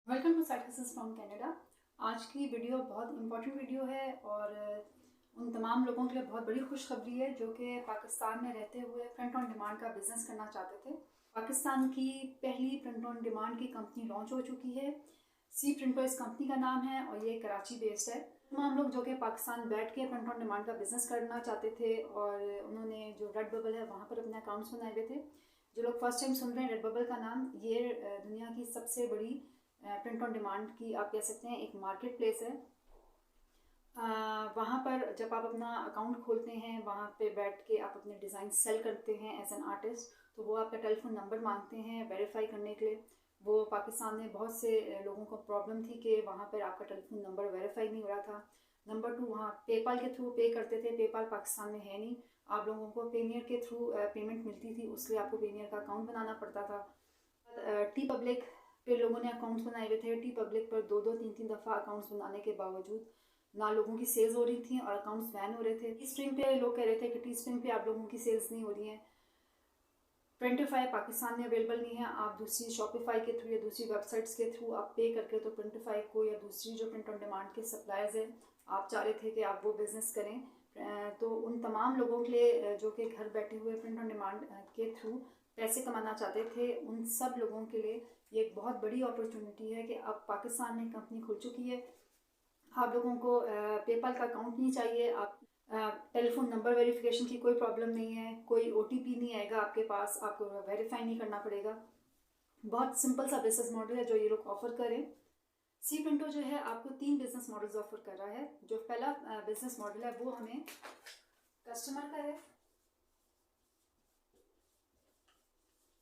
Welcome to side hustles from Canada. आज की video बहुत इंपॉर्टेंट वीडियो है और उन तमाम लोगों के लिए बहुत बड़ी खुशखबरी है जो कि पाकिस्तान में रहते हुए प्रिंट ऑन डिमांड का बिज़नेस करना चाहते थे। पाकिस्तान की पहली प्रिंट ऑन डिमांड की कंपनी लॉन्च हो चुकी है। सी प्रिंटर इस कंपनी का नाम है और ये कराची बेस्ड है। तमाम लोग जो कि पाकिस्तान बैठ के प्रिंट ऑन डिमांड का बिज़नेस करना चाहते थे और उन्होंने जो रेड बबल है वहाँ पर अपने अकाउंट्स बनाए हुए थे। जो लोग फर्स्ट टाइम सुन रहे हैं, रेड बबल का नाम ये दुनिया की सबसे बड़ी प्रिंट ऑन डिमांड की आप कह सकते हैं एक मार्केट प्लेस है। वहाँ पर जब आप अपना अकाउंट खोलते हैं, वहाँ पे बैठ के आप अपने डिज़ाइन सेल करते हैं एज एन आर्टिस्ट, तो वो आपका टेलीफोन नंबर मांगते हैं वेरीफाई करने के लिए। वो पाकिस्तान में बहुत से लोगों को प्रॉब्लम थी कि वहाँ पर आपका टेलीफोन नंबर वेरीफाई नहीं हो रहा था। नंबर 2, वहाँ पेपाल के थ्रू पे करते थे। पेपाल पाकिस्तान में है नहीं। आप लोगों को पेनियर के थ्रू पेमेंट मिलती थी, उसलिए आपको पेनियर का अकाउंट बनाना पड़ता था। टी पब्लिक पे लोगों ने अकाउंट्स बनाए हुए थे। टी पब्लिक पर 2-3 दफ़ा अकाउंट्स बनाने के बावजूद ना लोगों की सेल्स हो रही थी और अकाउंट्स बैन हो रहे थे। टी स्ट्रीम पे लोग कह रहे थे कि टी स्ट्रीम पे आप लोगों की सेल्स नहीं हो रही हैं। प्रिंटिफाई पाकिस्तान में अवेलेबल नहीं है। आप दूसरी शॉपिफाई के थ्रू या दूसरी वेबसाइट्स के थ्रू आप पे करके तो प्रिंटिफाई को या दूसरी जो प्रिंट ऑन डिमांड के सप्लायर्स हैं, आप चाह रहे थे कि आप वो बिज़नेस करें। तो उन तमाम लोगों के लिए जो कि घर बैठे हुए प्रिंट ऑन डिमांड के थ्रू पैसे कमाना चाहते थे, उन सब लोगों के लिए ये एक बहुत बड़ी अपॉर्चुनिटी है कि अब पाकिस्तान में कंपनी खुल चुकी है। आप लोगों को पेपाल का अकाउंट नहीं चाहिए। आप टेलीफोन नंबर वेरिफिकेशन की कोई प्रॉब्लम नहीं है। कोई OTP नहीं आएगा आपके पास, आपको वेरीफाई नहीं करना पड़ेगा। बहुत सिंपल सा बिजनेस मॉडल है जो ये लोग ऑफर करें। सी प्रिंटो जो है आपको 3 बिजनेस मॉडल्स ऑफर कर रहा है। जो पहला बिजनेस मॉडल है वो हमें कस्टमर का है।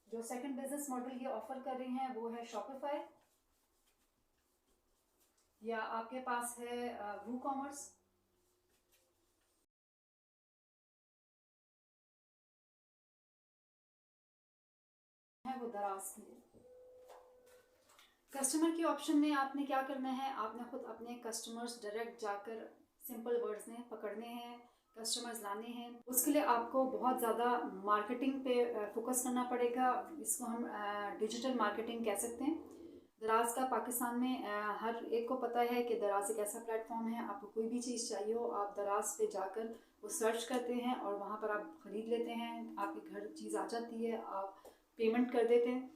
जो सेकंड बिजनेस मॉडल ये ऑफर कर रहे हैं वो है शॉपिफाई, या आपके पास है वू कॉमर्स। है वो दराज की है। कस्टमर के ऑप्शन में आपने क्या करना है, आपने खुद अपने कस्टमर्स डायरेक्ट जाकर सिंपल वर्ड्स में पकड़ने हैं, कस्टमर्स लाने हैं। उसके लिए आपको बहुत ज़्यादा मार्केटिंग पे फोकस करना पड़ेगा। इसको हम डिजिटल मार्केटिंग कह सकते हैं। दराज का पाकिस्तान में हर एक को पता है कि दराज एक ऐसा प्लेटफॉर्म है, आपको कोई भी चीज़ चाहिए हो आप दराज पे जाकर वो सर्च करते हैं और वहाँ पर आप ख़रीद लेते हैं। आपके घर चीज़ आ जाती है, आप पेमेंट कर देते हैं।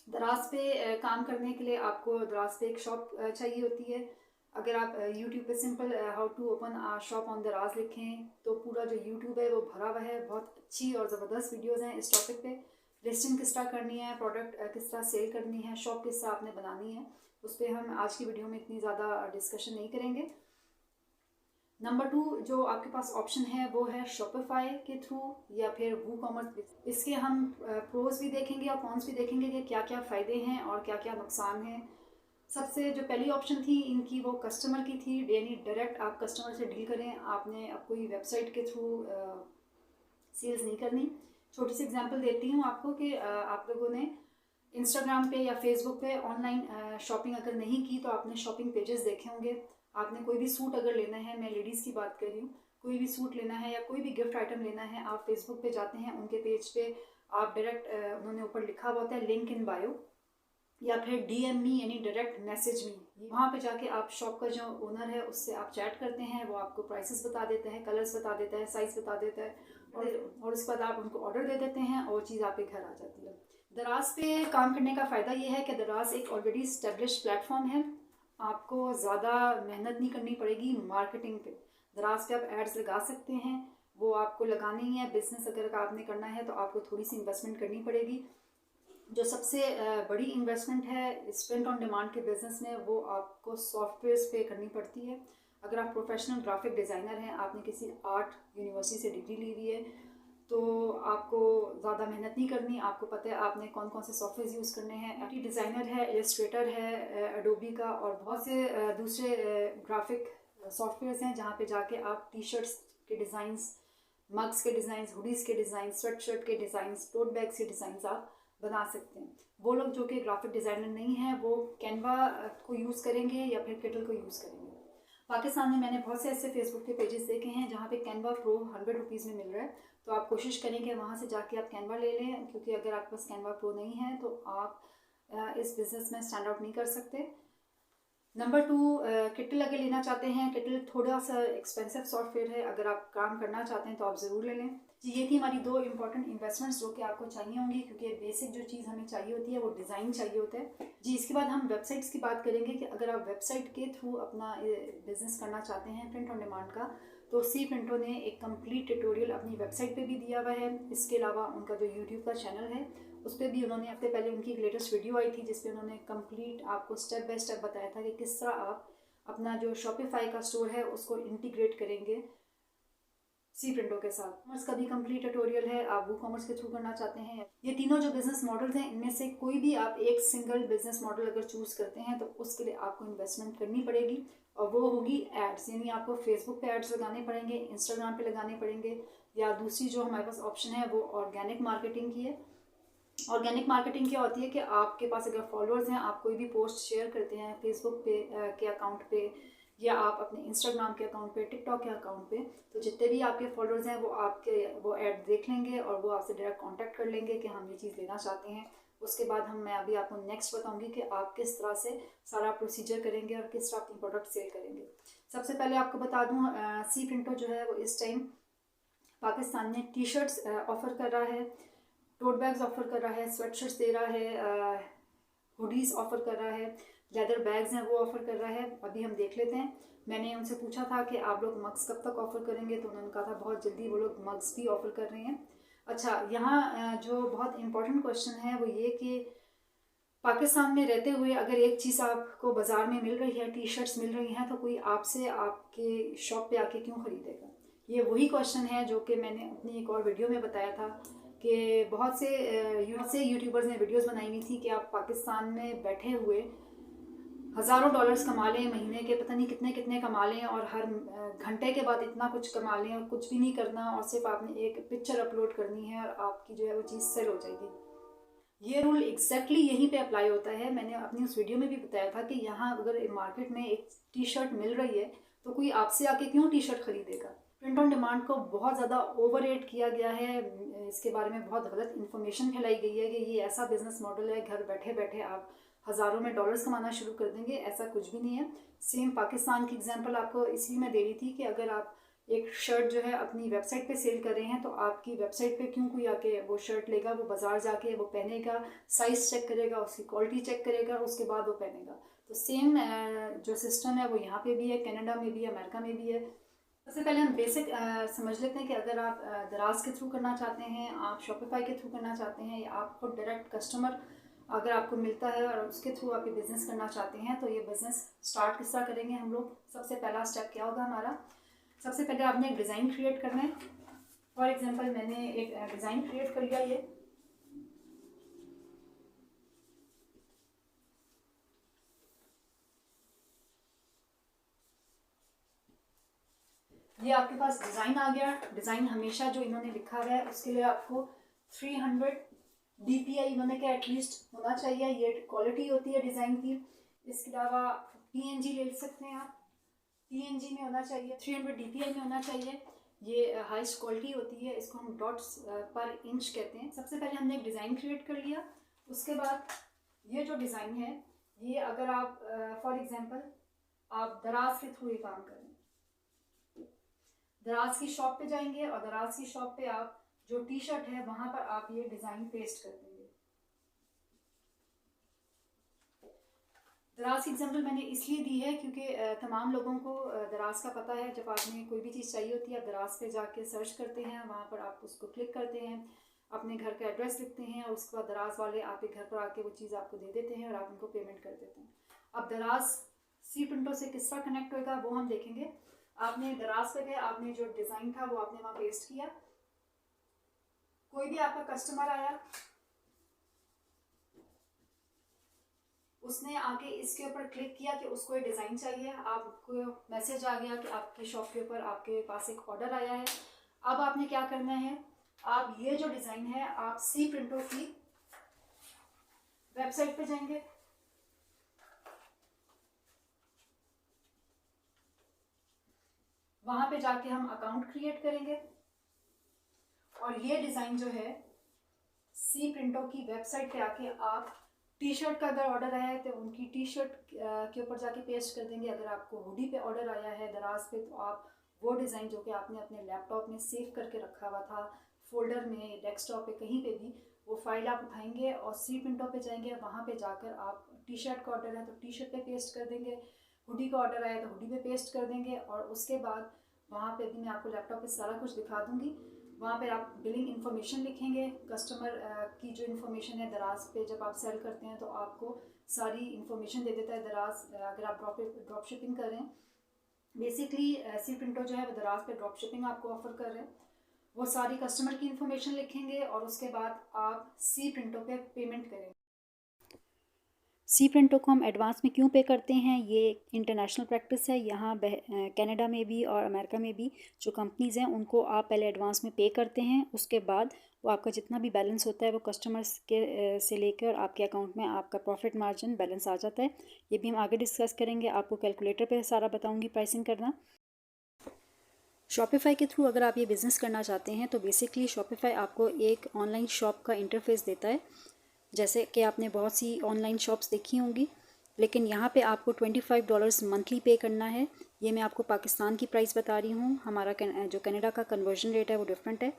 दराज पे काम करने के लिए आपको दराज पे एक शॉप चाहिए होती है। अगर आप यूट्यूब पे simple how to open shop on Daraz लिखें तो पूरा जो यूट्यूब है वो भरा हुआ है। बहुत अच्छी और ज़बरदस्त वीडियोस हैं इस टॉपिक पे। लिस्टिंग किस तरह करनी है, प्रोडक्ट किस तरह सेल करनी है, शॉप किस तरह आपने बनानी है, उस पर हम आज की वीडियो में इतनी ज़्यादा डिस्कशन नहीं करेंगे। नंबर 2 जो आपके पास ऑप्शन है वो है शॉपिफाई के थ्रू या फिर वू कॉमर्स। इसके हम प्रोज भी देखेंगे और कॉन्स भी देखेंगे कि क्या क्या फ़ायदे हैं और क्या क्या नुकसान हैं। सबसे जो पहली ऑप्शन थी इनकी वो कस्टमर की थी, यानी डायरेक्ट आप कस्टमर से डील करें। आपने अब कोई वेबसाइट के थ्रू सेल्स नहीं करनी। छोटी सी एग्जांपल देती हूँ आपको कि आप लोगों ने इंस्टाग्राम पे या फेसबुक पे ऑनलाइन शॉपिंग अगर नहीं की तो आपने शॉपिंग पेजेस देखे होंगे। आपने कोई भी सूट अगर लेना है, मैं लेडीज़ की बात कर रही हूँ, कोई भी सूट लेना है या कोई भी गिफ्ट आइटम लेना है, आप फेसबुक पे जाते हैं, उनके पेज पे आप डायरेक्ट उन्होंने ऊपर लिखा हुआ होता है लिंक इन बायो, या फिर DM मी यानी डायरेक्ट मैसेज मी। वहाँ पे जाके आप शॉप का जो ओनर है उससे आप चैट करते हैं, वो आपको प्राइसेस बता देता है, कलर्स बता देता है, साइज़ बता देता है और उसके बाद आप उनको ऑर्डर दे देते हैं और चीज़ आपके घर आ जाती है। दराज पे काम करने का फ़ायदा ये है कि दराज एक ऑलरेडी इस्टेब्लिश प्लेटफॉर्म है। आपको ज़्यादा मेहनत नहीं करनी पड़ेगी मार्केटिंग पे। दराज पे आप एड्स लगा सकते हैं, वो आपको लगानी है। बिजनेस अगर आपने करना है तो आपको थोड़ी सी इन्वेस्टमेंट करनी पड़ेगी। जो सबसे बड़ी इन्वेस्टमेंट है इस प्रिंट ऑन डिमांड के बिज़नेस में वो आपको सॉफ्टवेयर्स पे करनी पड़ती है। अगर आप प्रोफेशनल ग्राफिक डिज़ाइनर हैं, आपने किसी आर्ट यूनिवर्सिटी से डिग्री ली हुई है, तो आपको ज़्यादा मेहनत नहीं करनी। आपको पता है आपने कौन कौन से सॉफ्टवेयर यूज़ करने हैं। एप्टी डिज़ाइनर है, इलस्ट्रेटर है, एडोबी का और बहुत से दूसरे ग्राफिक सॉफ्टवेयर्स हैं जहाँ पे जाके आप टी-शर्ट्स के डिज़ाइंस, मग्स के डिज़ाइंस, हुडीज़ के डिज़ाइन, स्वेट शर्ट के डिज़ाइंस, टोट बैग्स के डिज़ाइंस आप बना सकते हैं। वो लोग जो कि ग्राफिक डिज़ाइनर नहीं हैं वो कैनवा को यूज़ करेंगे या फिर किटल को यूज़ करेंगे। पाकिस्तान में मैंने बहुत से ऐसे फेसबुक के पेजेस देखे हैं जहाँ पे कैनवा प्रो 100 रुपीज़ में मिल रहा है, तो आप कोशिश करेंगे वहाँ से जाके आप कैनवा ले लें, क्योंकि अगर आपके पास कैनवा प्रो नहीं है तो आप इस बिज़नेस में स्टैंड आउट नहीं कर सकते। नंबर 2, किटल अगर लेना चाहते हैं, किटल थोड़ा सा एक्सपेंसिव सॉफ्टवेयर है, अगर आप काम करना चाहते हैं तो आप ज़रूर ले लें। जी, ये थी हमारी 2 इंपॉर्टेंट इन्वेस्टमेंट्स जो कि आपको चाहिए होंगी, क्योंकि बेसिक जो चीज़ हमें चाहिए होती है वो डिज़ाइन चाहिए होता है। जी, इसके बाद हम वेबसाइट्स की बात करेंगे कि अगर आप वेबसाइट के थ्रू अपना बिज़नेस करना चाहते हैं प्रिंट ऑन डिमांड का, तो सी प्रिंटो ने एक कंप्लीट ट्यूटोरियल अपनी वेबसाइट पे भी दिया हुआ है। इसके अलावा उनका जो यूट्यूब का चैनल है उस पर भी उन्होंने हफ्ते पहले उनकी एक लेटेस्ट वीडियो आई थी जिसपे उन्होंने कंप्लीट आपको स्टेप बाय स्टेप बताया था कि किस तरह आप अपना जो शॉपिफाई का स्टोर है उसको इंटीग्रेट करेंगे सी प्रिंटो के साथ। कॉमर्स का भी कंप्लीट ट्यूटोरियल है, आप वो कॉमर्स के थ्रू करना चाहते हैं। ये तीनों जो बिजनेस मॉडल्स हैं इनमें से कोई भी आप एक सिंगल बिजनेस मॉडल अगर चूज करते हैं तो उसके लिए आपको इन्वेस्टमेंट करनी पड़ेगी, और वो होगी एड्स, यानी आपको फेसबुक पे एड्स लगाने पड़ेंगे, इंस्टाग्राम पे लगाने पड़ेंगे, या दूसरी जो हमारे पास ऑप्शन है वो ऑर्गेनिक मार्केटिंग की है। ऑर्गेनिक मार्केटिंग क्या होती है कि आपके पास अगर फॉलोअर्स हैं, आप कोई भी पोस्ट शेयर करते हैं फेसबुक पे के अकाउंट पे, या आप अपने इंस्टाग्राम के अकाउंट पे, टिकटॉक के अकाउंट पे, तो जितने भी आपके फॉलोअर्स हैं वो ऐड देख लेंगे और वो आपसे डायरेक्ट कांटेक्ट कर लेंगे कि हम ये चीज़ लेना चाहते हैं। उसके बाद मैं अभी आपको नेक्स्ट बताऊंगी कि आप किस तरह से सारा प्रोसीजर करेंगे और किस तरह अपनी प्रोडक्ट सेल करेंगे। सबसे पहले आपको बता दूँ, सी प्रिंटो जो है वो इस टाइम पाकिस्तान में टी शर्ट्स ऑफ़र कर रहा है, टोट बैग्स ऑफ़र कर रहा है, स्वेट शर्ट्स दे रहा है, हुडीज़ ऑफ़र कर रहा है, लेदर बैग्स हैं वो ऑफ़र कर रहा है। अभी हम देख लेते हैं। मैंने उनसे पूछा था कि आप लोग मग्स कब तक ऑफ़र करेंगे, तो उन्होंने कहा था बहुत जल्दी वो लोग मग्स भी ऑफ़र कर रहे हैं। अच्छा, यहाँ जो बहुत इंपॉर्टेंट क्वेश्चन है वो ये कि पाकिस्तान में रहते हुए अगर एक चीज़ आपको बाज़ार में मिल रही है, टी शर्ट्स मिल रही हैं, तो कोई आपसे आपके शॉप पे आके क्यों ख़रीदेगा? ये वही क्वेश्चन है जो कि मैंने अपनी एक और वीडियो में बताया था कि बहुत से यूट्यूबर्स ने वीडियोस बनाई हुई थी कि आप पाकिस्तान में बैठे हुए हज़ारों डॉलर्स कमा लें, महीने के पता नहीं कितने कितने कमा लें, और हर घंटे के बाद इतना कुछ कमा लें, और कुछ भी नहीं करना, और सिर्फ आपने एक पिक्चर अपलोड करनी है और आपकी जो है वो चीज़ सेल हो जाएगी। ये रूल एग्जैक्टली यहीं पे अप्लाई होता है। मैंने अपनी उस वीडियो में भी बताया था कि यहाँ अगर मार्केट में एक टी शर्ट मिल रही है तो कोई आपसे आके क्यों टी शर्ट खरीदेगा? प्रिंट ऑन डिमांड को बहुत ज़्यादा ओवर रेट किया गया है, इसके बारे में बहुत गलत इन्फॉर्मेशन फैलाई गई है कि ये ऐसा बिजनेस मॉडल है, घर बैठे बैठे आप हज़ारों में डॉलर्स कमाना शुरू कर देंगे। ऐसा कुछ भी नहीं है। सेम पाकिस्तान की एग्जांपल आपको इसलिए मैं दे रही थी कि अगर आप एक शर्ट जो है अपनी वेबसाइट पे सेल कर रहे हैं तो आपकी वेबसाइट पे क्यों कोई आके वो शर्ट लेगा? वो बाज़ार जाके वो पहनेगा, साइज़ चेक करेगा, उसकी क्वालिटी चेक करेगा, उसके बाद वो पहनेगा। तो सेम जो सिस्टम है वो यहाँ पे भी है, कनाडा में भी है, अमेरिका में भी है। सबसे पहले हम बेसिक समझ लेते हैं कि अगर आप दराज के थ्रू करना चाहते हैं, आप शॉपिफाई के थ्रू करना चाहते हैं, या आप खुद डायरेक्ट कस्टमर अगर आपको मिलता है और उसके थ्रू आप ये बिज़नेस करना चाहते हैं, तो ये बिज़नेस स्टार्ट किस तरह करेंगे हम लोग। सबसे पहला स्टेप क्या होगा हमारा? सबसे पहले आपने एक डिज़ाइन क्रिएट करना है। फॉर एग्जांपल मैंने एक डिज़ाइन क्रिएट कर लिया। ये आपके पास डिज़ाइन आ गया। डिज़ाइन हमेशा जो इन्होंने लिखा हुआ है उसके लिए आपको 300 DPI इन्होंने क्या एटलीस्ट होना चाहिए, ये क्वालिटी होती है डिज़ाइन की। इसके अलावा PNG ले सकते हैं आप, PNG में होना चाहिए, 300 DPI में होना चाहिए। ये हाईएस्ट क्वालिटी होती है, इसको हम डॉट्स पर इंच कहते हैं। सबसे पहले हमने एक डिज़ाइन क्रिएट कर लिया। उसके बाद ये जो डिज़ाइन है ये अगर आप फॉर एग्जांपल आप दराज के थ्रू ये काम करें, दराज की शॉप पे जाएंगे और दराज की शॉप पे आप जो टी शर्ट है वहां पर आप ये डिज़ाइन पेस्ट कर देंगे। दराज की एग्जाम्पल मैंने इसलिए दी है क्योंकि तमाम लोगों को दराज का पता है। जब आपने कोई भी चीज़ चाहिए होती है आप दराज पे जाके सर्च करते हैं, वहाँ पर आप उसको क्लिक करते हैं, अपने घर का एड्रेस लिखते हैं, और उसके बाद दराज वाले आपके घर पर आके वो चीज़ आपको दे देते हैं और आप उनको पेमेंट कर देते हैं। अब दराज सी प्रिंटो से किस तरह कनेक्ट होगा वो हम देखेंगे। आपने दराज पे गए, आपने जो डिज़ाइन था वो आपने वहाँ पेस्ट किया। कोई भी आपका कस्टमर आया, उसने आके इसके ऊपर क्लिक किया कि उसको ये डिज़ाइन चाहिए, आपको मैसेज आ गया कि आपके शॉप के ऊपर आपके पास एक ऑर्डर आया है। अब आपने क्या करना है, आप ये जो डिज़ाइन है आप सी प्रिंटो की वेबसाइट पे जाएंगे। वहां पे जाके हम अकाउंट क्रिएट करेंगे और ये डिज़ाइन जो है सी प्रिंटो की वेबसाइट पे आके आप टी शर्ट का अगर ऑर्डर आया है तो उनकी टी शर्ट के ऊपर जाके पेस्ट कर देंगे। अगर आपको हुडी पे ऑर्डर आया है दराज पे, तो आप वो डिज़ाइन जो कि आपने अपने लैपटॉप में सेव करके रखा हुआ था, फोल्डर में, डेस्कटॉप पे, कहीं पे भी, वो फाइल आप उठाएंगे और सी प्रिंटों पे जाएंगे। वहाँ पे जाकर आप टी शर्ट का ऑर्डर है तो टी शर्ट पे पेस्ट कर देंगे, हुडी का ऑर्डर आया तो हुडी पे पेस्ट कर देंगे। और उसके बाद वहाँ पे भी मैं आपको लैपटॉप पे सारा कुछ दिखा दूँगी। वहाँ पे आप बिलिंग इन्फॉर्मेशन लिखेंगे, कस्टमर की जो इन्फॉर्मेशन है दराज पे जब आप सेल करते हैं तो आपको सारी इन्फॉर्मेशन दे देता है दराज। अगर आप ड्रॉप शिपिंग कर रहे हैं, बेसिकली सी प्रिंटो जो है वो दराज पे ड्रॉप शिपिंग आपको ऑफर कर रहे हैं। वो सारी कस्टमर की इन्फॉर्मेशन लिखेंगे और उसके बाद आप सी प्रिंटो पे पेमेंट करेंगे। सी प्रिंटो को हम एडवांस में क्यों पे करते हैं, ये इंटरनेशनल प्रैक्टिस है। यहाँ कनाडा में भी और अमेरिका में भी जो कंपनीज़ हैं उनको आप पहले एडवांस में पे करते हैं, उसके बाद वो आपका जितना भी बैलेंस होता है वो कस्टमर्स के से लेकर आपके अकाउंट में आपका प्रॉफिट मार्जिन बैलेंस आ जाता है। ये भी हम आगे डिस्कस करेंगे, आपको कैलकुलेटर पे सारा बताऊँगी प्राइसिंग करना। शॉपिफाई के थ्रू अगर आप ये बिज़नेस करना चाहते हैं तो बेसिकली शॉपिफाई आपको एक ऑनलाइन शॉप का इंटरफेस देता है। जैसे कि आपने बहुत सी ऑनलाइन शॉप्स देखी होंगी, लेकिन यहाँ पे आपको $25 मंथली पे करना है। ये मैं आपको पाकिस्तान की प्राइस बता रही हूँ, हमारा जो कनाडा का कन्वर्जन रेट है वो डिफरेंट है।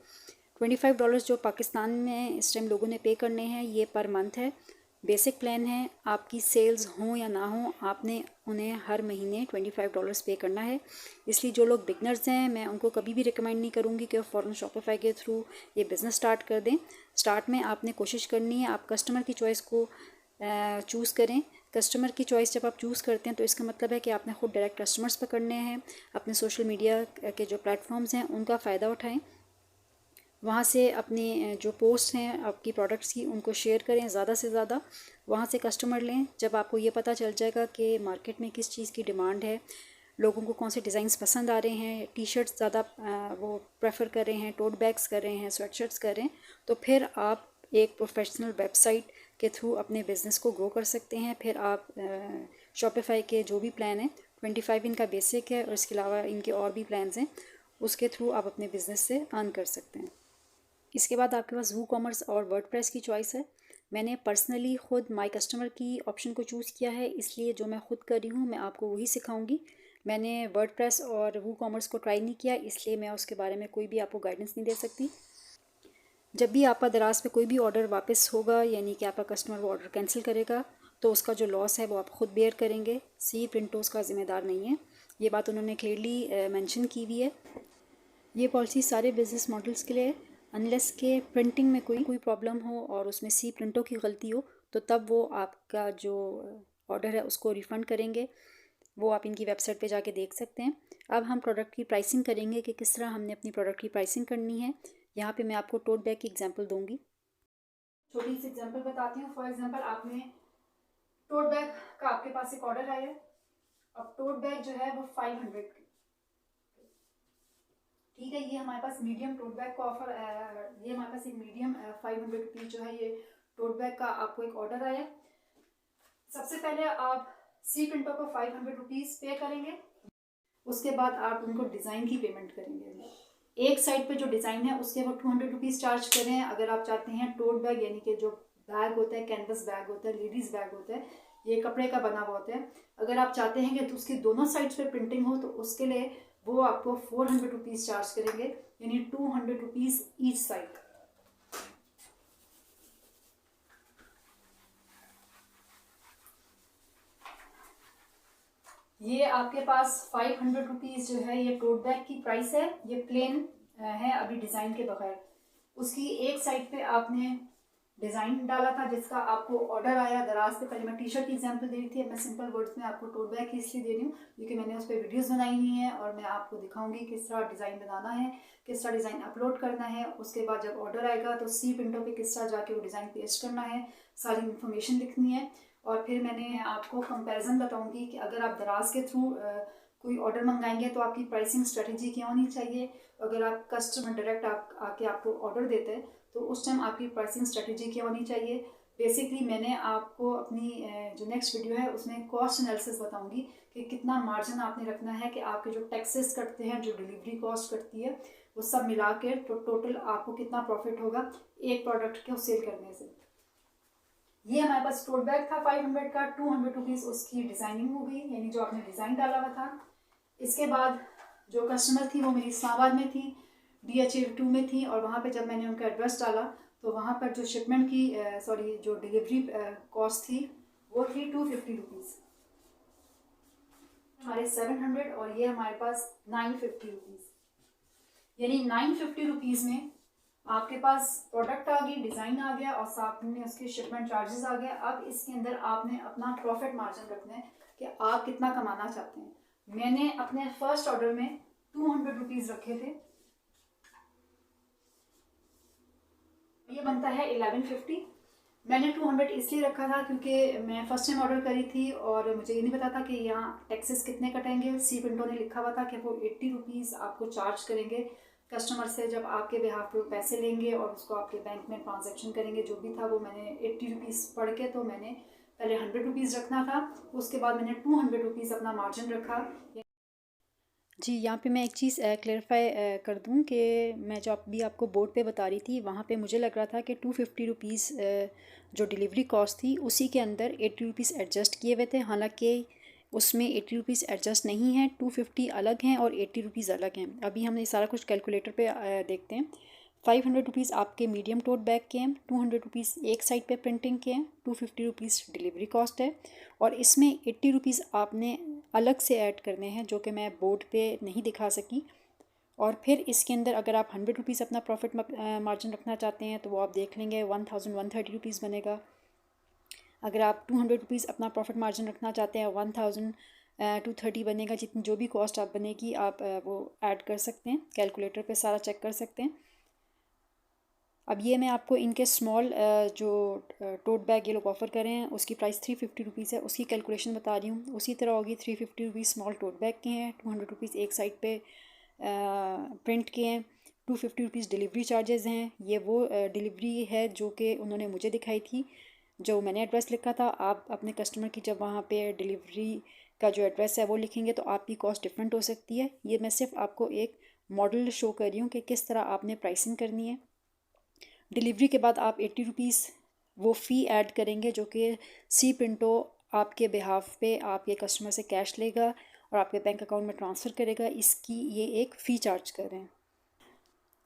$25 जो पाकिस्तान में इस टाइम लोगों ने पे करने हैं, ये पर मंथ है। बेसिक प्लान है, आपकी सेल्स हों या ना हों, आपने उन्हें हर महीने $25 पे करना है। इसलिए जो लोग बिगनर्स हैं, मैं उनको कभी भी रिकमेंड नहीं करूँगी कि वो फ़ौरन शॉपिफाई के थ्रू ये बिज़नेस स्टार्ट कर दें। स्टार्ट में आपने कोशिश करनी है आप कस्टमर की चॉइस को चूज़ करें। कस्टमर की चॉइस जब आप चूज़ करते हैं तो इसका मतलब है कि आपने खुद डायरेक्ट कस्टमर्स पकड़ने हैं। अपने सोशल मीडिया के जो प्लेटफॉर्म्स हैं उनका फ़ायदा उठाएँ, वहाँ से अपने जो पोस्ट हैं आपकी प्रोडक्ट्स की उनको शेयर करें ज़्यादा से ज़्यादा, वहाँ से कस्टमर लें। जब आपको ये पता चल जाएगा कि मार्केट में किस चीज़ की डिमांड है, लोगों को कौन से डिज़ाइंस पसंद आ रहे हैं, टी शर्ट्स ज़्यादा वो प्रेफर कर रहे हैं, टोट बैग्स कर रहे हैं, स्वेट शर्ट्स कर रहे हैं, तो फिर आप एक प्रोफेशनल वेबसाइट के थ्रू अपने बिज़नेस को ग्रो कर सकते हैं। फिर आप शॉपिफाई के जो भी प्लान है, 25 इनका बेसिक है और इसके अलावा इनके और भी प्लान्स हैं, उसके थ्रू आप अपने बिज़नेस से अर्न कर सकते हैं। इसके बाद आपके पास वू कॉमर्स और वर्डप्रेस की चॉइस है। मैंने पर्सनली ख़ुद माई कस्टमर की ऑप्शन को चूज़ किया है, इसलिए जो मैं ख़ुद कर रही हूँ मैं आपको वही सिखाऊंगी। मैंने वर्डप्रेस और वू कॉमर्स को ट्राई नहीं किया, इसलिए मैं उसके बारे में कोई भी आपको गाइडेंस नहीं दे सकती। जब भी आपका दराज पे कोई भी ऑर्डर वापस होगा, यानी कि आपका कस्टमर वो ऑर्डर कैंसिल करेगा, तो उसका जो लॉस है वो आप ख़ुद बेयर करेंगे। सी प्रिंटोस का ज़िम्मेदार नहीं है, ये बात उन्होंने क्लियरली मेंशन की हुई है। ये पॉलिसी सारे बिजनेस मॉडल्स के लिए, अनलेस के प्रिंटिंग में कोई प्रॉब्लम हो और उसमें सी प्रिंटों की गलती हो, तो तब वो आपका जो ऑर्डर है उसको रिफ़ंड करेंगे। वो आप इनकी वेबसाइट पे जाके देख सकते हैं। अब हम प्रोडक्ट की प्राइसिंग करेंगे कि किस तरह हमने अपनी प्रोडक्ट की प्राइसिंग करनी है। यहाँ पे मैं आपको टोट बैग की एग्जांपल दूंगी। छोटी सी एग्जांपल बताती हूँ। फॉर एग्जांपल आपने टोट बैग का आपके पास एक ऑर्डर आया है। अब टोट बैग जो है वो 500, ठीक है, ये हमारे पास मीडियम टोट बैग का ऑफर, ये हमारे पास एक मीडियम 500 रुपीज़ जो है ये टोट बैग का आपको एक ऑर्डर आया। सबसे पहले आप सी प्रिंटो को 500 रुपीज़ पे करेंगे, उसके बाद आप उनको डिज़ाइन की पेमेंट करेंगे। एक साइड पे जो डिज़ाइन है उसके वो 200 रुपीज़ चार्ज करें। अगर आप चाहते हैं टोट बैग, यानी कि जो बैग होता है, कैनवस बैग होता है, लेडीज़ बैग होता है, ये कपड़े का बना हुआ होता है, अगर आप चाहते हैं कि तो उसकी दोनों साइड्स पे प्रिंटिंग हो, तो उसके लिए वो आपको 400 रुपीज़ चार्ज करेंगे, यानी 200 रुपीज़ ईच साइड। ये आपके पास 500 रुपीज़ जो है ये टोट बैग की प्राइस है। ये प्लेन है अभी डिज़ाइन के बगैर। उसकी एक साइड पे आपने डिज़ाइन डाला था जिसका आपको ऑर्डर आया दराज से। पहले मैं टी शर्ट की एग्जांपल दे रही थी, मैं सिंपल वर्ड्स में आपको टोट बैग की इसलिए दे रही हूँ क्योंकि मैंने उस पर वीडियोज़ बनाई हुई हैं और मैं आपको दिखाऊंगी किस तरह डिज़ाइन बनाना है, किस तरह डिज़ाइन अपलोड करना है। उसके बाद जब ऑर्डर आएगा तो सी प्रिंटों पे किस तरह जाके वो डिज़ाइन पेस्ट करना है, सारी इन्फॉर्मेशन लिखनी है। और फिर मैंने आपको कंपैरिजन बताऊंगी कि अगर आप दराज के थ्रू कोई ऑर्डर मंगाएंगे तो आपकी प्राइसिंग स्ट्रेटजी क्या होनी चाहिए। अगर आप कस्टमर डायरेक्ट आके आपको ऑर्डर देते हैं तो उस टाइम आपकी प्राइसिंग स्ट्रेटजी क्या होनी चाहिए। बेसिकली मैंने आपको अपनी जो नेक्स्ट वीडियो है उसमें कॉस्ट एनालिसिस बताऊंगी कि कितना मार्जिन आपने रखना है, कि आपके जो टैक्सेस कटते हैं, जो डिलीवरी कॉस्ट कटती है, वो सब मिला के तो टोटल आपको कितना प्रॉफिट होगा एक प्रोडक्ट को सेल करने से। ये हमारे पास टोट बैग था 500 का, 200 रुपीज़ उसकी डिज़ाइनिंग हो गई, यानी जो आपने डिज़ाइन डाला हुआ था। इसके बाद जो कस्टमर थी वो मेरी इस्लामाबाद में थी, DHA 2 में थी, और वहाँ पे जब मैंने उनका एड्रेस डाला तो वहाँ पर जो शिपमेंट की जो डिलीवरी कॉस्ट थी वो थी 250 रुपीज़। हमारे 700 और ये हमारे पास 950 रुपीज़, यानी 950 रुपीज़ में आपके पास प्रोडक्ट आ गई, डिज़ाइन आ गया और साथ में उसके शिपमेंट चार्जेस आ गया। अब इसके अंदर आपने अपना प्रॉफिट मार्जिन रखना है कि आप कितना कमाना चाहते हैं। मैंने अपने फर्स्ट ऑर्डर में 200 रुपीज़ रखे थे, ये बनता है 1150। मैंने 200 इसलिए रखा था क्योंकि मैं फर्स्ट टाइम ऑर्डर करी थी और मुझे ये नहीं पता था कि यहाँ टैक्सेस कितने कटेंगे। सी पिंटो ने लिखा हुआ था कि वो 80 रुपीज़ आपको चार्ज करेंगे कस्टमर से जब आपके बिहाफ पे पैसे लेंगे और उसको आपके बैंक में ट्रांजैक्शन करेंगे। जो भी था वो मैंने 80 रुपीज़ पढ़ के, तो मैंने पहले 100 रुपीज़ रखना था, उसके बाद मैंने 200 रुपीज़ अपना मार्जिन रखा। जी, यहाँ पे मैं एक चीज़ क्लेरिफाई कर दूँ कि मैं जो अभी आपको बोर्ड पे बता रही थी वहाँ पे मुझे लग रहा था कि 250 रुपीज़ जो डिलीवरी कॉस्ट थी उसी के अंदर 80 रुपीज़ एडजस्ट किए हुए थे। हालांकि उसमें 80 रुपीज़ एडजस्ट नहीं है, 250 अलग हैं और 80 रुपीज़ अलग हैं। अभी हम ये सारा कुछ कैलकुलेटर पे देखते हैं। 500 रुपीज़ आपके मीडियम टोट बैग के हैं, 200 रुपीज़ एक साइड पे प्रिंटिंग के हैं, 250 रुपीज़ डिलीवरी कॉस्ट है, और इसमें 80 रुपीज़ आपने अलग से ऐड करने हैं जो कि मैं बोर्ड पे नहीं दिखा सकी। और फिर इसके अंदर अगर आप 100 रुपीज़ अपना प्रॉफिट मार्जिन रखना चाहते हैं तो वो आप देख लेंगे 1130 रुपीज़ बनेगा। अगर आप 200 रुपीज़ अपना प्रॉफिट मार्जिन रखना चाहते हैं 1230 बनेगा। जितनी जो भी कॉस्ट आप बनेगी आप वो ऐड कर सकते हैं, कैलकुलेटर पे सारा चेक कर सकते हैं। अब ये मैं आपको इनके स्मॉल जो टोट बैग ये लोग ऑफ़र कर रहे हैं उसकी प्राइस 350 रुपीज़ है, उसकी कैलकुलेशन बता रही हूँ। उसी तरह होगी 350 रुपीज़ स्मॉल टोट बैग के हैं, 200 रुपीज़ एक साइड पे प्रिंट के हैं, 250 रुपीज़ डिलीवरी चार्जेस हैं। ये वो डिलीवरी है जो कि उन्होंने मुझे दिखाई थी, जो मैंने एड्रेस लिखा था। आप अपने कस्टमर की जब वहाँ पे डिलीवरी का जो एड्रेस है वो लिखेंगे तो आपकी कॉस्ट डिफरेंट हो सकती है। ये मैं सिर्फ आपको एक मॉडल शो कर रही हूँ कि किस तरह आपने प्राइसिंग करनी है। डिलीवरी के बाद आप 80 रुपीज़ वो फ़ी ऐड करेंगे जो कि सी पिंटो आपके बिहाफ पे आपके कस्टमर से कैश लेगा और आपके बैंक अकाउंट में ट्रांसफ़र करेगा। इसकी ये एक फ़ी चार्ज कर रहे हैं।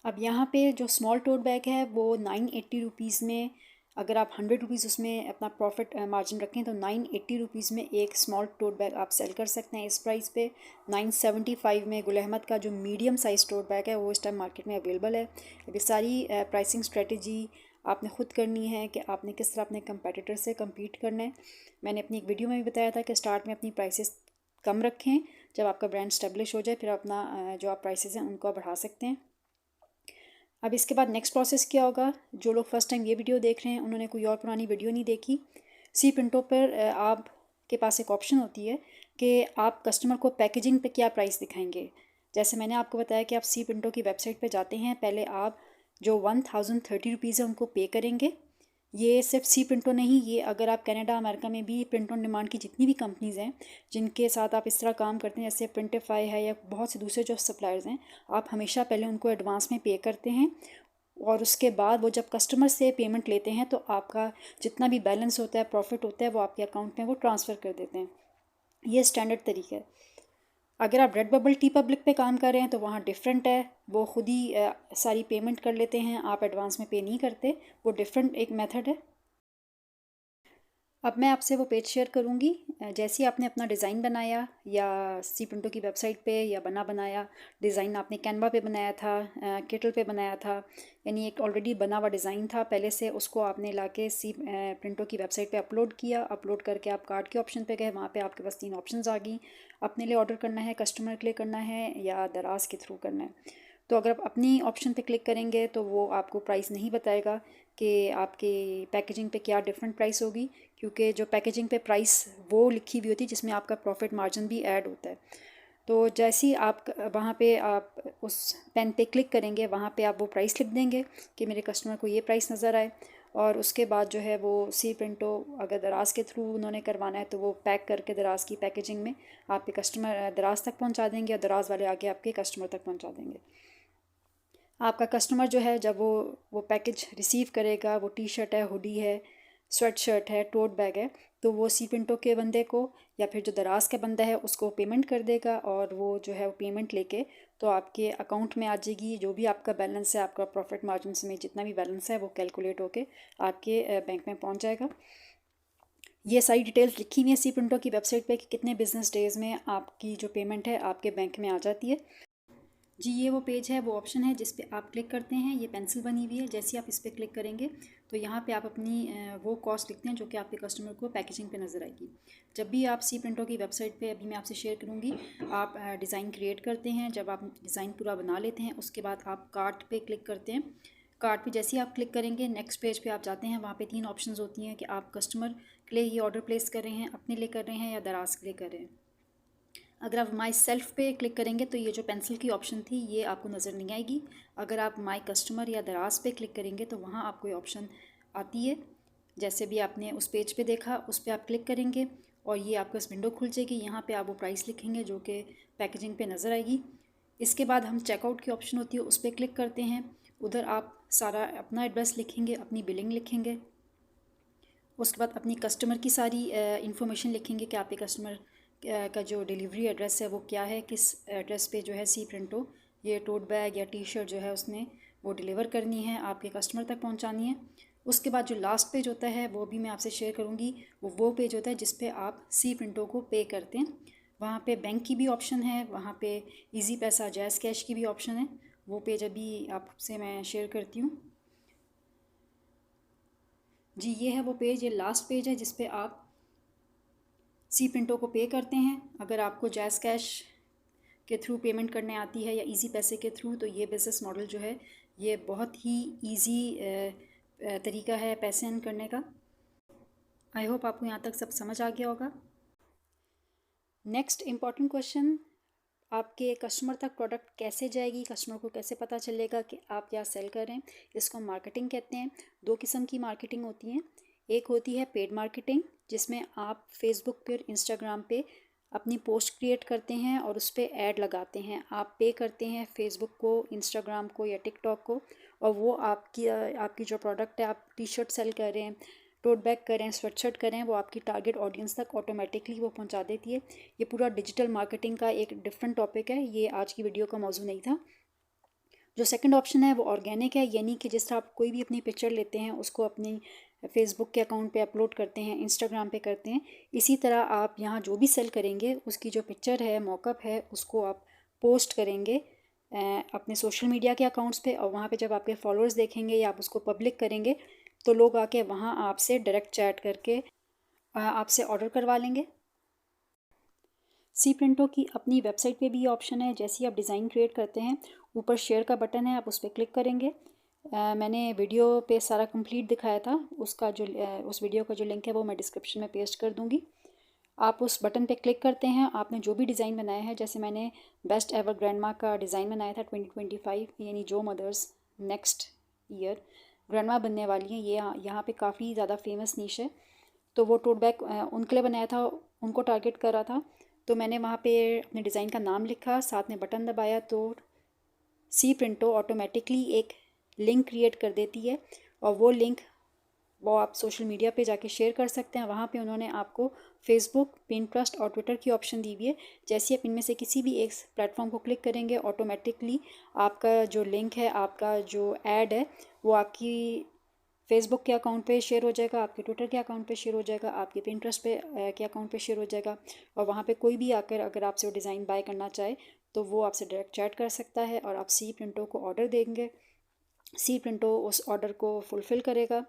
अब यहाँ पे जो स्मॉल टोट बैग है वो 980 रुपीज़ में, अगर आप 100 रुपीज़ उसमें अपना प्रॉफिट मार्जिन रखें तो 980 रुपीज़ में एक स्मॉल टोट बैग आप सेल कर सकते हैं इस प्राइस पे। 975 में गुल अहमद का जो मीडियम साइज़ टोट बैग है वो इस टाइम मार्केट में अवेलेबल है। अब ये सारी प्राइसिंग स्ट्रेटजी आपने ख़ुद करनी है कि आपने किस तरह अपने कंपेटिटर से कम्पीट करना है। मैंने अपनी एक वीडियो में भी बताया था कि स्टार्ट में अपनी प्राइसेस कम रखें, जब आपका ब्रांड स्टेब्लिश हो जाए फिर अपना जो आप प्राइसेस हैं उनको बढ़ा सकते हैं। अब इसके बाद नेक्स्ट प्रोसेस क्या होगा। जो लोग फर्स्ट टाइम ये वीडियो देख रहे हैं उन्होंने कोई और पुरानी वीडियो नहीं देखी। सी पिंटो पर आपके पास एक ऑप्शन होती है कि आप कस्टमर को पैकेजिंग पे क्या प्राइस दिखाएंगे। जैसे मैंने आपको बताया कि आप सी पिंटो की वेबसाइट पे जाते हैं, पहले आप जो 1030 रुपीज़ है उनको पे करेंगे। ये सिर्फ सी पिंटो नहीं, ये अगर आप कनाडा अमेरिका में भी प्रिंट ऑन डिमांड की जितनी भी कंपनीज़ हैं जिनके साथ आप इस तरह काम करते हैं, जैसे प्रिंटिफाई है या बहुत से दूसरे जो सप्लायर्स हैं, आप हमेशा पहले उनको एडवांस में पे करते हैं और उसके बाद वो जब कस्टमर से पेमेंट लेते हैं तो आपका जितना भी बैलेंस होता है, प्रॉफिट होता है, वो आपके अकाउंट में वो ट्रांसफ़र कर देते हैं। ये स्टैंडर्ड तरीका है। अगर आप रेड बबल टी पब्लिक पे काम कर रहे हैं तो वहाँ डिफरेंट है, वो खुद ही सारी पेमेंट कर लेते हैं, आप एडवांस में पे नहीं करते, वो डिफरेंट एक मेथड है। अब मैं आपसे वो पेज शेयर करूँगी। जैसे ही आपने अपना डिज़ाइन बनाया या सी पिंटो की वेबसाइट पे या बनाया डिज़ाइन आपने कैनवा पे बनाया था, किटल पे बनाया था, यानी एक ऑलरेडी बना हुआ डिज़ाइन था पहले से, उसको आपने लाके सी पिंटो की वेबसाइट पे अपलोड किया। अपलोड करके आप कार्ड के ऑप्शन पे गए, वहाँ पे आपके पास 3 ऑप्शंस आ गई। अपने लिए ऑर्डर करना है, कस्टमर के लिए करना है या दराज के थ्रू करना है। तो अगर आप अपनी ऑप्शन पे क्लिक करेंगे तो वो आपको प्राइस नहीं बताएगा कि आपके पैकेजिंग पे क्या डिफरेंट प्राइस होगी, क्योंकि जो पैकेजिंग पे प्राइस वो लिखी हुई होती है जिसमें आपका प्रॉफिट मार्जिन भी ऐड होता है। तो जैसे ही आप वहाँ पे आप उस पेन पे क्लिक करेंगे, वहाँ पे आप वो प्राइस लिख देंगे कि मेरे कस्टमर को ये प्राइस नज़र आए, और उसके बाद जो है वो सी पिंटो अगर दराज के थ्रू उन्होंने करवाना है तो वो पैक करके दराज की पैकेजिंग में आपके कस्टमर दराज तक पहुँचा देंगे और दराज वाले आगे आपके कस्टमर तक पहुँचा देंगे। आपका कस्टमर जो है जब वो पैकेज रिसीव करेगा, वो टी शर्ट है, हुडी है, स्वेट शर्ट है, टोट बैग है, तो वो सी पिंटो के बंदे को या फिर जो दराज का बंदा है उसको पेमेंट कर देगा, और वो जो है वो पेमेंट लेके तो आपके अकाउंट में आ जाएगी। जो भी आपका बैलेंस है, आपका प्रॉफिट मार्जिन में जितना भी बैलेंस है वो कैलकुलेट होके आपके बैंक में पहुंच जाएगा। ये सारी डिटेल्स लिखी हुई है सी पिंटो की वेबसाइट पे कि कितने बिजनेस डेज़ में आपकी जो पेमेंट है आपके बैंक में आ जाती है। जी ये वो पेज है, वो ऑप्शन है जिस पे आप क्लिक करते हैं। ये पेंसिल बनी हुई है, जैसे ही आप इस पर क्लिक करेंगे तो यहाँ पे आप अपनी वो कॉस्ट लिखते हैं जो कि आपके कस्टमर को पैकेजिंग पे नज़र आएगी। जब भी आप सी प्रिंटो की वेबसाइट पे, अभी मैं आपसे शेयर करूँगी, आप डिज़ाइन क्रिएट करते हैं। जब आप डिज़ाइन पूरा बना लेते हैं उसके बाद आप कार्ट पे क्लिक करते हैं। कार्ट पे जैसे ही आप क्लिक करेंगे नेक्स्ट पेज पे आप जाते हैं। वहाँ पे 3 ऑप्शंस होती हैं कि आप कस्टमर के लिए ये ऑर्डर प्लेस कर रहे हैं, अपने लिए कर रहे हैं, या दराज के लिए कर रहे हैं। अगर आप माई सेल्फ पे क्लिक करेंगे तो ये जो पेंसिल की ऑप्शन थी ये आपको नज़र नहीं आएगी। अगर आप माई कस्टमर या दराज पे क्लिक करेंगे तो वहाँ आपको ये ऑप्शन आती है। जैसे भी आपने उस पेज पे देखा उस पर आप क्लिक करेंगे और ये आपको इस विंडो खुल जाएगी। यहाँ पे आप वो प्राइस लिखेंगे जो कि पैकेजिंग पे नज़र आएगी। इसके बाद हम चेकआउट की ऑप्शन होती है उस पर क्लिक करते हैं। उधर आप सारा अपना एड्रेस लिखेंगे, अपनी बिलिंग लिखेंगे, उसके बाद अपनी कस्टमर की सारी इन्फॉर्मेशन लिखेंगे कि आपके कस्टमर का जो डिलीवरी एड्रेस है वो क्या है, किस एड्रेस पे जो है सी प्रिंटो ये टोट बैग या टी शर्ट जो है उसने वो डिलीवर करनी है, आपके कस्टमर तक पहुंचानी है। उसके बाद जो लास्ट पेज होता है वो भी मैं आपसे शेयर करूंगी। वो पेज होता है जिस पे आप सी प्रिंटो को पे करते हैं। वहाँ पे बैंक की भी ऑप्शन है, वहाँ पे इजी पैसा, जैज़ कैश की भी ऑप्शन है। वो पेज अभी आपसे मैं शेयर करती हूँ। जी ये है वो पेज, ये लास्ट पेज है जिस पे आप सी प्रिंटो को पे करते हैं। अगर आपको जैज़ कैश के थ्रू पेमेंट करने आती है या इजी पैसे के थ्रू, तो ये बिज़नेस मॉडल जो है ये बहुत ही इजी तरीका है पैसे अर्न करने का। आई होप आपको यहाँ तक सब समझ आ गया होगा। नेक्स्ट इम्पॉर्टेंट क्वेश्चन, आपके कस्टमर तक प्रोडक्ट कैसे जाएगी, कस्टमर को कैसे पता चलेगा कि आप क्या सेल कर रहे हैं। इसको मार्केटिंग कहते हैं। 2 किस्म की मार्केटिंग होती हैं। एक होती है पेड मार्केटिंग, जिसमें आप फेसबुक पर, इंस्टाग्राम पे अपनी पोस्ट क्रिएट करते हैं और उस पर ऐड लगाते हैं। आप पे करते हैं फेसबुक को, इंस्टाग्राम को या टिकटॉक को, और वो आपकी जो प्रोडक्ट है, आप टी शर्ट सेल कर रहे हैं, टोट बैग करें, स्वेटशर्ट करें, वो आपकी टारगेट ऑडियंस तक ऑटोमेटिकली वो पहुंचा देती है। ये पूरा डिजिटल मार्केटिंग का एक डिफरेंट टॉपिक है, ये आज की वीडियो का मौजू नहीं था। जो सेकंड ऑप्शन है वो ऑर्गेनिक है, यानी कि जिस तरह आप कोई भी अपनी पिक्चर लेते हैं उसको अपनी फेसबुक के अकाउंट पे अपलोड करते हैं, इंस्टाग्राम पे करते हैं, इसी तरह आप यहाँ जो भी सेल करेंगे उसकी जो पिक्चर है, मॉकअप है, उसको आप पोस्ट करेंगे अपने सोशल मीडिया के अकाउंट्स पे, और वहाँ पे जब आपके फॉलोअर्स देखेंगे या आप उसको पब्लिक करेंगे तो लोग आके वहाँ आपसे डायरेक्ट चैट करके आपसे ऑर्डर करवा लेंगे। सी प्रिंटो की अपनी वेबसाइट पे भी ये ऑप्शन है। जैसे ही आप डिज़ाइन क्रिएट करते हैं ऊपर शेयर का बटन है, आप उस पर क्लिक करेंगे। मैंने वीडियो पे सारा कंप्लीट दिखाया था, उसका जो उस वीडियो का जो लिंक है वो मैं डिस्क्रिप्शन में पेस्ट कर दूँगी। आप उस बटन पे क्लिक करते हैं, आपने जो भी डिज़ाइन बनाया है, जैसे मैंने बेस्ट एवर ग्रैंडमा का डिज़ाइन बनाया था 2025, यानी जो मदर्स नेक्स्ट ईयर ग्रैंडमा बनने वाली हैं, ये यहाँ पे काफ़ी ज़्यादा फेमस नीश है, तो वो टोट बैग उनके लिए बनाया था, उनको टारगेट कर रहा था। तो मैंने वहाँ पे अपने डिज़ाइन का नाम लिखा, साथ में बटन दबाया, तो सी प्रिंटो ऑटोमेटिकली एक लिंक क्रिएट कर देती है, और वो लिंक वो आप सोशल मीडिया पे जाके शेयर कर सकते हैं। वहाँ पे उन्होंने आपको फेसबुक, पिंटरेस्ट और ट्विटर की ऑप्शन दी हुई है। जैसे आप इनमें से किसी भी एक प्लेटफॉर्म को क्लिक करेंगे ऑटोमेटिकली आपका जो लिंक है, आपका जो ऐड है, वो आपकी फेसबुक के अकाउंट पे शेयर हो जाएगा, आपके ट्विटर के अकाउंट पे शेयर हो जाएगा, आपके पिंटरेस्ट के अकाउंट पे शेयर हो जाएगा, और वहाँ पे कोई भी आकर अगर आपसे वो डिज़ाइन बाय करना चाहे तो वो आपसे डायरेक्ट चैट कर सकता है, और आप सी प्रिंटो को ऑर्डर देंगे, सी प्रिंटो उस ऑर्डर को फुलफ़िल करेगा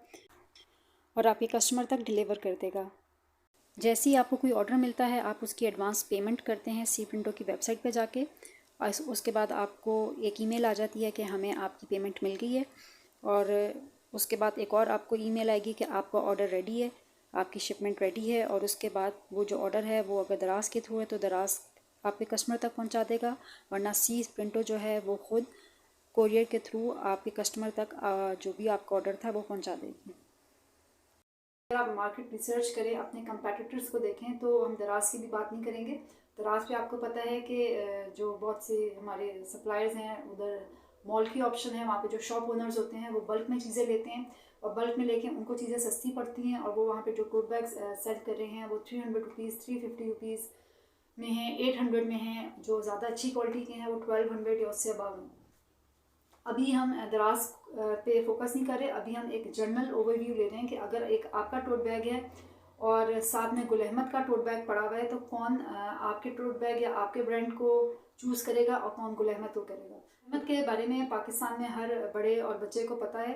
और आपके कस्टमर तक डिलीवर कर देगा। जैसे ही आपको कोई ऑर्डर मिलता है आप उसकी एडवांस पेमेंट करते हैं सी प्रिंटो की वेबसाइट पर जाके, और उसके बाद आपको एक ईमेल आ जाती है कि हमें आपकी पेमेंट मिल गई है, और उसके बाद एक और आपको ईमेल आएगी कि आपका ऑर्डर रेडी है, आपकी शिपमेंट रेडी है, और उसके बाद वो जो ऑर्डर है वो अगर दराज के थ्रू है तो दराज आपके कस्टमर तक पहुंचा देगा, वरना सी प्रिंटो जो है वो खुद कोरियर के थ्रू आपके कस्टमर तक जो भी आपका ऑर्डर था वो पहुंचा देगी। अगर आप मार्केट रिसर्च करें, अपने कंपेटिटर्स को देखें, तो हम दराज की भी बात नहीं करेंगे। दराज पे आपको पता है कि जो बहुत से हमारे सप्लायर्स हैं, उधर मॉल की ऑप्शन है, वहाँ पे जो शॉप ओनर्स होते हैं वो बल्क में चीज़ें लेते हैं, और बल्क में लेके उनको चीज़ें सस्ती पड़ती हैं, और वो वहाँ पे जो टोट बैग्स सेल कर रहे हैं वो 300 रुपीज़, 350 रुपीज़ में हैं, 800 में हैं। जो ज़्यादा अच्छी क्वालिटी के हैं वो 1200 या उससे अबव हैं। अभी हम दराज पे फोकस नहीं कर रहे, अभी हम एक जनरल ओवरव्यू ले रहे हैं कि अगर एक आपका टोट बैग है और साथ में गुल अहमद का टोट बैग पड़ा हुआ है तो कौन आपके टोट बैग या आपके ब्रांड को चूज़ करेगा और कौन गुल अहमद को करेगा। अहमद के बारे में पाकिस्तान में हर बड़े और बच्चे को पता है,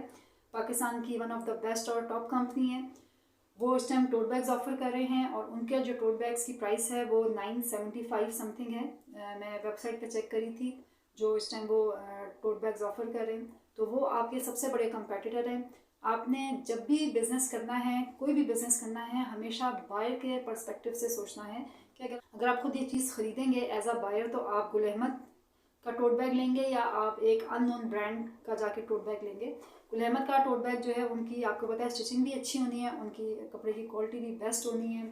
पाकिस्तान की वन ऑफ द बेस्ट और टॉप कंपनी है। वो इस टाइम टोट बैग्स ऑफर कर रहे हैं और उनके जो टोट बैग्स की प्राइस है वो 975 समथिंग है। मैं वेबसाइट पे चेक करी थी जो इस टाइम वो टोट बैग्स ऑफर कर रहे हैं, तो वो आपके सबसे बड़े कंपेटिटर हैं। आपने जब भी बिज़नेस करना है, कोई भी बिज़नेस करना है, हमेशा बायर के पर्सपेक्टिव से सोचना है कि अगर आप खुद ये चीज़ ख़रीदेंगे एज अ बायर तो आप गुल अहमद का टोट बैग लेंगे या आप एक अननोन ब्रांड का जाके टोट बैग लेंगे। गुल अहमद का टोट बैग जो है उनकी आपको पता है स्टिचिंग भी अच्छी होनी है, उनकी कपड़े की क्वालिटी भी बेस्ट होनी है,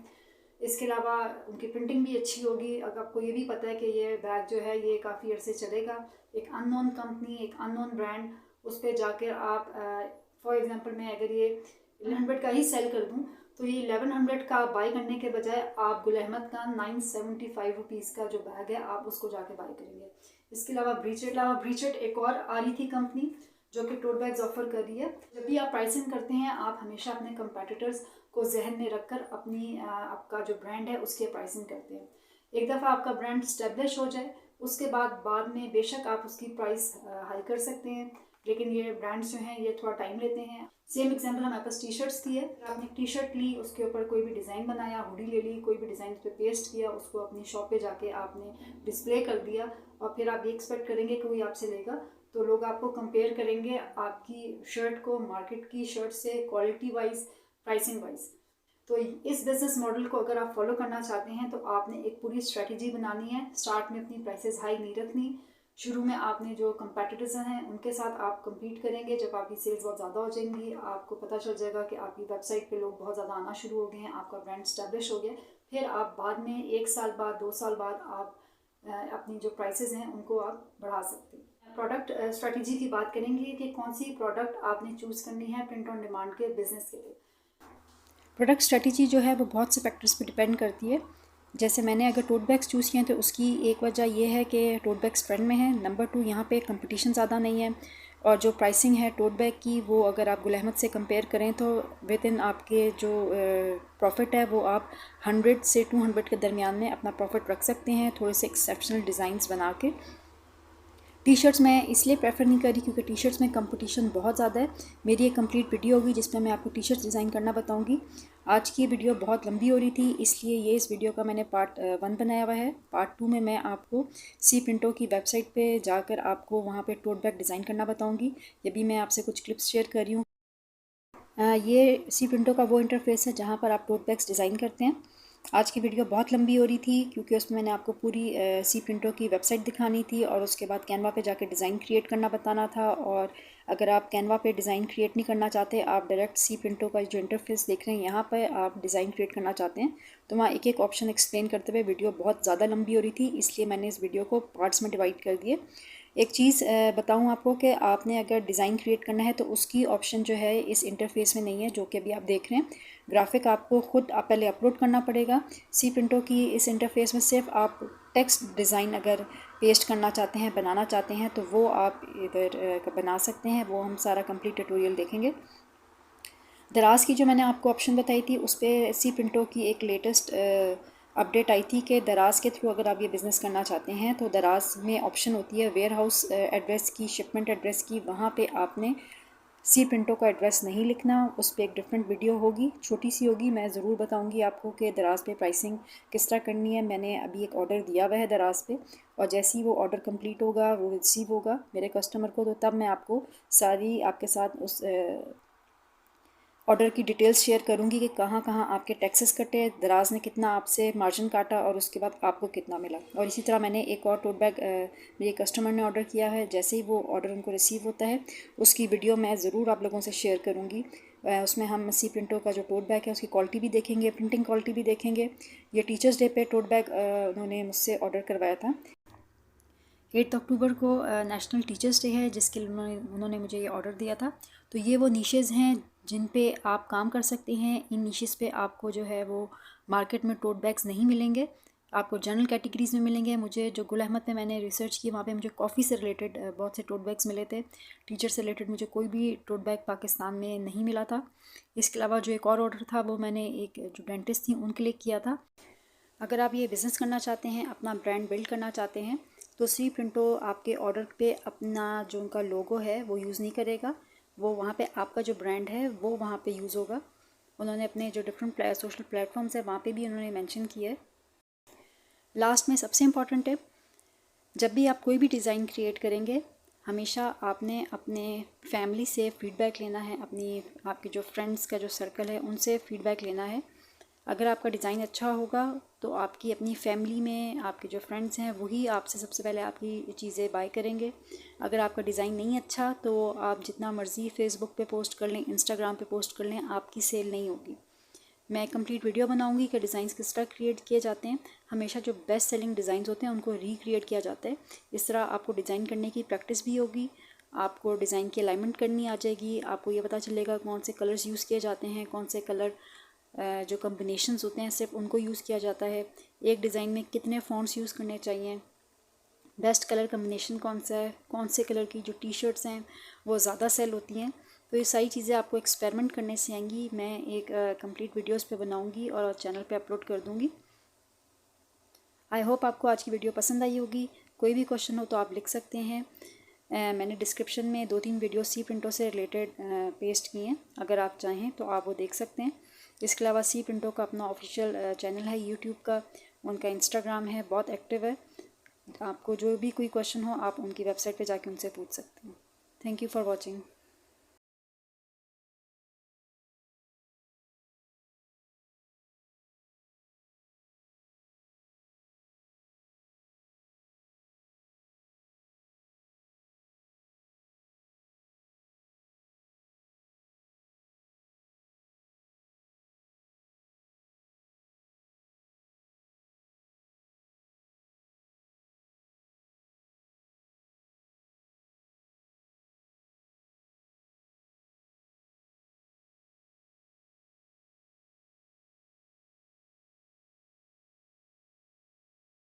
इसके अलावा उनकी प्रिंटिंग भी अच्छी होगी। अगर आपको ये भी पता है कि ये बैग जो है ये काफ़ी अर्से चलेगा। एक अननोन कंपनी, एक अननोन ब्रांड, उस पर जाकर आप फॉर एग्जांपल मैं अगर ये 1100 का ही सेल कर दूं तो ये 1100 का बाई करने के बजाय आप गुल अहमद का 975 रुपीज़ का जो बैग है आप उसको जाके बाई करेंगे। इसके अलावा ब्रीचेट एक और आ रही थी कंपनी जो कि टोट बैग्स ऑफर कर रही है। जब भी आप प्राइसिंग करते हैं आप हमेशा अपने कंपेटिटर्स को जहन में रखकर अपनी आपका जो ब्रांड है उसकी प्राइसिंग करते हैं। एक दफ़ा आपका ब्रांड स्टेब्लिश हो जाए उसके बाद में बेशक आप उसकी प्राइस हाई कर सकते हैं, लेकिन ये ब्रांड्स जो हैं ये थोड़ा टाइम लेते हैं। सेम एग्जांपल हमारे पास टी शर्ट्स की है। आपने टी शर्ट ली, उसके ऊपर कोई भी डिज़ाइन बनाया, हुडी ले ली, कोई भी डिज़ाइन उस पर पेस्ट किया, उसको अपनी शॉप पे जाके आपने डिस्प्ले कर दिया और फिर आप ये एक्सपेक्ट करेंगे कि कोई आपसे लेगा, तो लोग आपको कंपेयर करेंगे आपकी शर्ट को मार्केट की शर्ट से क्वालिटी वाइज, प्राइसिंग वाइज। तो इस बिज़नेस मॉडल को अगर आप फॉलो करना चाहते हैं तो आपने एक पूरी स्ट्रेटजी बनानी है। स्टार्ट में अपनी प्राइसेस हाई नहीं रखनी। शुरू में आपने जो कंपेटिटर्स हैं उनके साथ आप compete करेंगे। जब आपकी सेल्स बहुत ज़्यादा हो जाएंगी, आपको पता चल जाएगा कि आपकी वेबसाइट पे लोग बहुत ज़्यादा आना शुरू हो गए हैं, आपका ब्रांड स्टैब्लिश हो गया, फिर आप बाद में 1 साल बाद, 2 साल बाद आप अपनी जो प्राइसेस हैं उनको आप बढ़ा सकते हैं। प्रोडक्ट स्ट्रेटजी की बात करेंगे कि कौन सी प्रोडक्ट आपने चूज़ करनी है प्रिंट ऑन डिमांड के बिज़नेस के लिए। प्रोडक्ट स्ट्रेटजी जो है वो बहुत से फैक्टर्स पे डिपेंड करती है। जैसे मैंने अगर टोट बैग्स चूज़ किए हैं तो उसकी एक वजह ये है कि टोट बैग्स ट्रेंड में है। नंबर 2 यहाँ पे कंपटीशन ज़्यादा नहीं है, और जो प्राइसिंग है टोट बैग की वो अगर आप गुल अहमद से कंपेयर करें तो विद इन आपके जो प्रॉफिट है वो आप 100 से 200 के दरमियान में अपना प्रॉफिट रख सकते हैं, थोड़े से एक्सेप्शनल डिज़ाइंस बना के। टी शर्ट्स मैं इसलिए प्रेफर नहीं कर रही क्योंकि टी शर्ट्स में कंपटीशन बहुत ज़्यादा है। मेरी एक कंप्लीट वीडियो होगी जिसमें मैं आपको टी शर्ट्स डिज़ाइन करना बताऊंगी। आज की वीडियो बहुत लंबी हो रही थी, इसलिए ये इस वीडियो का मैंने पार्ट 1 बनाया हुआ है। पार्ट 2 में मैं आपको सी प्रिंटो की वेबसाइट पे जाकर आपको वहाँ पे टोट बैग डिज़ाइन करना बताऊँगी। ये भी मैं आपसे कुछ क्लिप्स शेयर कर रही हूँ। ये सी प्रिंटो का वो इंटरफेस है जहाँ पर आप टोट बैग्स डिज़ाइन करते हैं। आज की वीडियो बहुत लंबी हो रही थी क्योंकि उसमें मैंने आपको पूरी सी प्रिंटो की वेबसाइट दिखानी थी और उसके बाद कैनवा पे जाके डिज़ाइन क्रिएट करना बताना था। और अगर आप कैनवा पे डिज़ाइन क्रिएट नहीं करना चाहते, आप डायरेक्ट सी प्रिंटो का जो इंटरफेस देख रहे हैं यहाँ पर आप डिज़ाइन क्रिएट करना चाहते हैं, तो वहाँ एक एक ऑप्शन एक्सप्लेन करते हुए वीडियो बहुत ज़्यादा लंबी हो रही थी, इसलिए मैंने इस वीडियो को पार्ट्स में डिवाइड कर दिए। एक चीज़ बताऊं आपको कि आपने अगर डिज़ाइन क्रिएट करना है तो उसकी ऑप्शन जो है इस इंटरफेस में नहीं है, जो कि अभी आप देख रहे हैं। ग्राफिक आपको खुद पहले अपलोड करना पड़ेगा। सी प्रिंटो की इस इंटरफेस में सिर्फ आप टेक्स्ट डिज़ाइन अगर पेस्ट करना चाहते हैं, बनाना चाहते हैं, तो वो आप इधर बना सकते हैं। वो हम सारा कंप्लीट ट्यूटोरियल देखेंगे। दराज की जो मैंने आपको ऑप्शन बताई थी उस पर सी प्रिंटो की एक लेटेस्ट अपडेट आई थी कि दराज के थ्रू अगर आप ये बिज़नेस करना चाहते हैं तो दराज में ऑप्शन होती है वेयर हाउस एड्रेस की, शिपमेंट एड्रेस की। वहाँ पे आपने सी प्रिंटो का एड्रेस नहीं लिखना। उस पर एक डिफरेंट वीडियो होगी, छोटी सी होगी, मैं ज़रूर बताऊंगी आपको कि दराज पे प्राइसिंग किस तरह करनी है। मैंने अभी एक ऑर्डर दिया हुआ है दराज पे, और जैसे ही वो ऑर्डर कंप्लीट होगा, वो रिसीव होगा मेरे कस्टमर को, तो तब मैं आपको सारी आपके साथ उस ऑर्डर की डिटेल्स शेयर करूंगी कि कहाँ कहाँ आपके टैक्सेस कटे, दराज ने कितना आपसे मार्जिन काटा और उसके बाद आपको कितना मिला। और इसी तरह मैंने एक और टोट बैग मेरे कस्टमर ने ऑर्डर किया है, जैसे ही वो ऑर्डर उनको रिसीव होता है उसकी वीडियो मैं ज़रूर आप लोगों से शेयर करूँगी। उसमें हम सी प्रिंटो का जो टोट बैग है उसकी क्वालिटी भी देखेंगे, प्रिंटिंग क्वालिटी भी देखेंगे। ये टीचर्स डे पे टोट बैग उन्होंने मुझसे ऑर्डर करवाया था। 8 अक्टूबर को नेशनल टीचर्स डे है जिसके लिए उन्होंने मुझे ये ऑर्डर दिया था। तो ये वो नीशेज़ हैं जिन पे आप काम कर सकते हैं। इन निशेस पे आपको जो है वो मार्केट में टोट बैग्स नहीं मिलेंगे, आपको जनरल कैटेगरीज़ में मिलेंगे। मुझे जो गुल अहमद में मैंने रिसर्च की, वहाँ पे मुझे कॉफ़ी से रिलेटेड बहुत से टोट बैग्स मिले थे। टीचर से रिलेटेड मुझे कोई भी टोट बैग पाकिस्तान में नहीं मिला था। इसके अलावा जो एक और ऑर्डर था वो मैंने एक जो डेंटिस्ट थी उनके लिए किया था। अगर आप ये बिज़नेस करना चाहते हैं, अपना ब्रांड बिल्ड करना चाहते हैं, तो सी प्रिंटो आपके ऑर्डर पे अपना जो उनका लोगो है वो यूज़ नहीं करेगा। वो वहाँ पे आपका जो ब्रांड है वो वहाँ पे यूज़ होगा। उन्होंने अपने जो डिफरेंट सोशल प्लेटफॉर्म्स है वहाँ पे भी उन्होंने मेंशन किया है। लास्ट में सबसे इम्पॉर्टेंट है, जब भी आप कोई भी डिज़ाइन क्रिएट करेंगे, हमेशा आपने अपने फैमिली से फ़ीडबैक लेना है, आपके जो फ्रेंड्स का जो सर्कल है उनसे फ़ीडबैक लेना है। अगर आपका डिज़ाइन अच्छा होगा तो आपकी अपनी फैमिली में आपके जो फ्रेंड्स हैं वही आपसे सबसे पहले आपकी चीज़ें बाय करेंगे। अगर आपका डिज़ाइन नहीं अच्छा तो आप जितना मर्ज़ी फेसबुक पे पोस्ट कर लें, इंस्टाग्राम पे पोस्ट कर लें, आपकी सेल नहीं होगी। मैं एक कंप्लीट वीडियो बनाऊंगी कि डिज़ाइंस किस तरह क्रिएट किए जाते हैं। हमेशा जो बेस्ट सेलिंग डिज़ाइंस होते हैं उनको रिक्रिएट किया जाता है। इस तरह आपको डिज़ाइन करने की प्रैक्टिस भी होगी, आपको डिज़ाइन की अलाइनमेंट करनी आ जाएगी, आपको ये पता चलेगा कौन से कलर्स यूज़ किए जाते हैं, कौन से कलर जो कम्बिनेशंस होते हैं सिर्फ उनको यूज़ किया जाता है, एक डिज़ाइन में कितने फ़ॉन्ट्स यूज़ करने चाहिए, बेस्ट कलर कम्बिनेशन कौन सा है, कौन से कलर की जो टी शर्ट्स हैं वो ज़्यादा सेल होती हैं। तो ये सारी चीज़ें आपको एक्सपेरिमेंट करने से आएंगी। मैं एक कंप्लीट वीडियोस पे बनाऊंगी और चैनल पे अपलोड कर दूंगी। आई होप आपको आज की वीडियो पसंद आई होगी। कोई भी क्वेश्चन हो तो आप लिख सकते हैं। मैंने डिस्क्रिप्शन में 2-3 वीडियो सी प्रिंटो से रिलेटेड पेस्ट किए हैं, अगर आप चाहें तो आप वो देख सकते हैं। इसके अलावा सी प्रिंटो का अपना ऑफिशियल चैनल है यूट्यूब का, उनका इंस्टाग्राम है, बहुत एक्टिव है। आपको जो भी कोई क्वेश्चन हो आप उनकी वेबसाइट पे जाके उनसे पूछ सकते हैं। Thank you for watching.